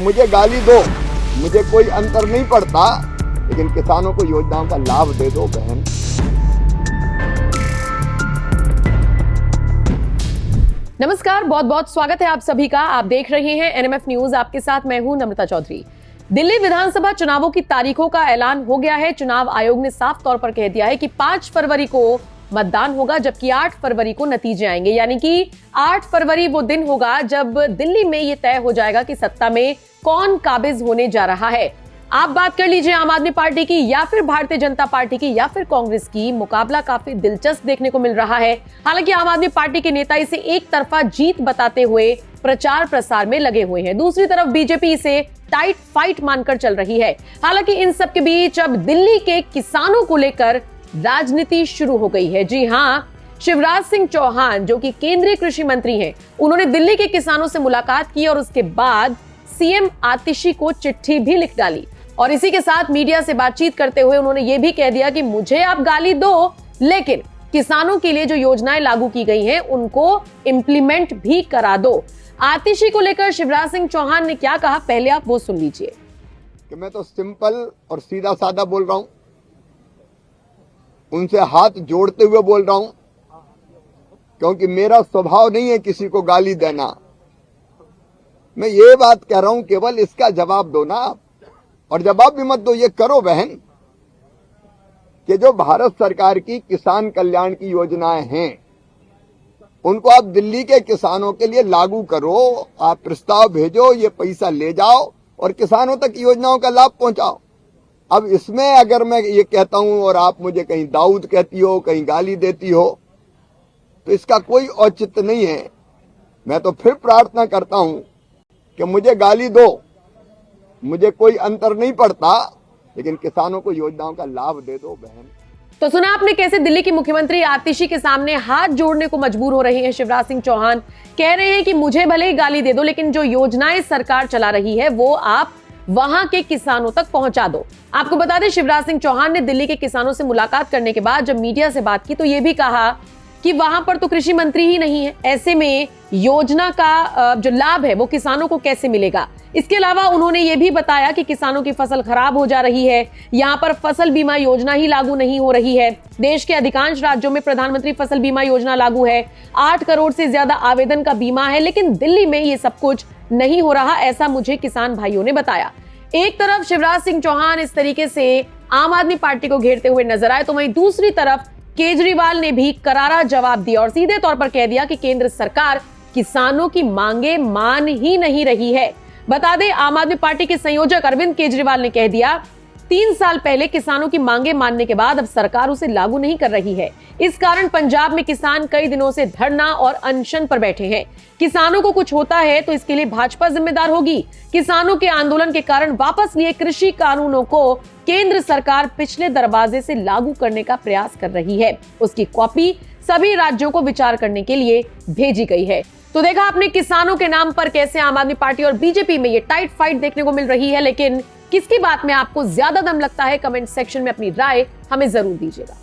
मुझे गाली दो, मुझे कोई अंतर नहीं पड़ता, लेकिन किसानों को योजनाओं का लाभ दे दो बहन। नमस्कार, बहुत बहुत स्वागत है आप सभी का। आप देख रहे हैं एनएमएफ न्यूज। आपके साथ मैं हूं नम्रता चौधरी। दिल्ली विधानसभा चुनावों की तारीखों का ऐलान हो गया है। चुनाव आयोग ने साफ तौर पर कह दिया है कि 5 फरवरी को मतदान होगा, जबकि 8 फरवरी को नतीजे आएंगे। यानी कि 8 फरवरी वो दिन होगा जब दिल्ली में ये तय हो जाएगा कि सत्ता में कौन काबिज होने जा रहा है। आप बात कर लीजिए आम आदमी पार्टी की या फिर भारतीय जनता पार्टी की या फिर कांग्रेस की, मुकाबला काफी दिलचस्प देखने को मिल रहा है। हालांकि आम आदमी पार्टी के नेता इसे एक तरफा जीत बताते हुए प्रचार प्रसार में लगे हुए हैं। दूसरी तरफ बीजेपी इसे टाइट फाइट मानकर चल रही है। हालांकि इन सब के बीच अब दिल्ली के किसानों को लेकर राजनीति शुरू हो गई है। जी हां, शिवराज सिंह चौहान जो कि केंद्रीय कृषि मंत्री हैं, उन्होंने दिल्ली के किसानों से मुलाकात की और उसके बाद सीएम आतिशी को चिट्ठी भी लिख डाली। और इसी के साथ मीडिया से बातचीत करते हुए उन्होंने ये भी कह दिया कि मुझे आप गाली दो, लेकिन किसानों के लिए जो योजनाएं लागू की गई हैं उनको इंप्लीमेंट भी करा दो। आतिशी को लेकर शिवराज सिंह चौहान ने क्या कहा, पहले आप वो सुन लीजिए। कि मैं तो सिंपल और सीधा साधा बोल रहा हूं, उनसे हाथ जोड़ते हुए बोल रहा हूं, क्योंकि मेरा स्वभाव नहीं है किसी को गाली देना। मैं ये बात कह रहा हूं, केवल इसका जवाब दो ना आप, और जवाब भी मत दो, ये करो बहन कि जो भारत सरकार की किसान कल्याण की योजनाएं हैं उनको आप दिल्ली के किसानों के लिए लागू करो। आप प्रस्ताव भेजो, ये पैसा ले जाओ और किसानों तक योजनाओं का लाभ पहुंचाओ। अब इसमें अगर मैं ये कहता हूं और आप मुझे कहीं दाऊद कहती हो, कहीं गाली देती हो, तो इसका कोई औचित्य नहीं है। मैं तो फिर प्रार्थना करता हूं कि मुझे गाली दो, मुझे कोई अंतर नहीं पड़ता, लेकिन किसानों को योजनाओं का लाभ दे दो बहन। तो सुना आपने कैसे दिल्ली की मुख्यमंत्री आतिशी के सामने हाथ जोड़ने को मजबूर हो रहे हैं शिवराज सिंह चौहान। कह रहे हैं कि मुझे भले ही गाली दे दो, लेकिन जो योजनाएं सरकार चला रही है वो आप वहां के किसानों तक पहुंचा दो। आपको बता दें, शिवराज सिंह चौहान ने दिल्ली के किसानों से मुलाकात करने के बाद जब मीडिया से बात की तो ये भी कहा कि वहां पर तो कृषि मंत्री ही नहीं है, ऐसे में योजना का जो लाभ है वो किसानों को कैसे मिलेगा। इसके अलावा उन्होंने ये भी बताया कि किसानों की फसल खराब हो जा रही है, यहाँ पर फसल बीमा योजना ही लागू नहीं हो रही है। देश के अधिकांश राज्यों में प्रधानमंत्री फसल बीमा योजना लागू है, 8 करोड़ से ज्यादा आवेदन का बीमा है, लेकिन दिल्ली में ये सब कुछ नहीं हो रहा, ऐसा मुझे किसान भाइयों ने बताया। एक तरफ शिवराज सिंह चौहान इस तरीके से आम आदमी पार्टी को घेरते हुए नजर आए, तो वहीं दूसरी तरफ केजरीवाल ने भी करारा जवाब दिया और सीधे तौर पर कह दिया कि केंद्र सरकार किसानों की मांगे मान ही नहीं रही है। बता दें, आम आदमी पार्टी के संयोजक अरविंद केजरीवाल ने कह दिया 3 साल पहले किसानों की मांगे मानने के बाद अब सरकार उसे लागू नहीं कर रही है। इस कारण पंजाब में किसान कई दिनों से धरना और अनशन पर बैठे हैं। किसानों को कुछ होता है तो इसके लिए भाजपा जिम्मेदार होगी। किसानों के आंदोलन के कारण वापस लिए कृषि कानूनों को केंद्र सरकार पिछले दरवाजे से लागू करने का प्रयास कर रही है। उसकी कॉपी सभी राज्यों को विचार करने के लिए भेजी गई है। तो देखा आपने किसानों के नाम पर कैसे आम आदमी पार्टी और बीजेपी में ये टाइट फाइट देखने को मिल रही है। लेकिन किसकी बात में आपको ज्यादा दम लगता है, कमेंट सेक्शन में अपनी राय हमें जरूर दीजिएगा।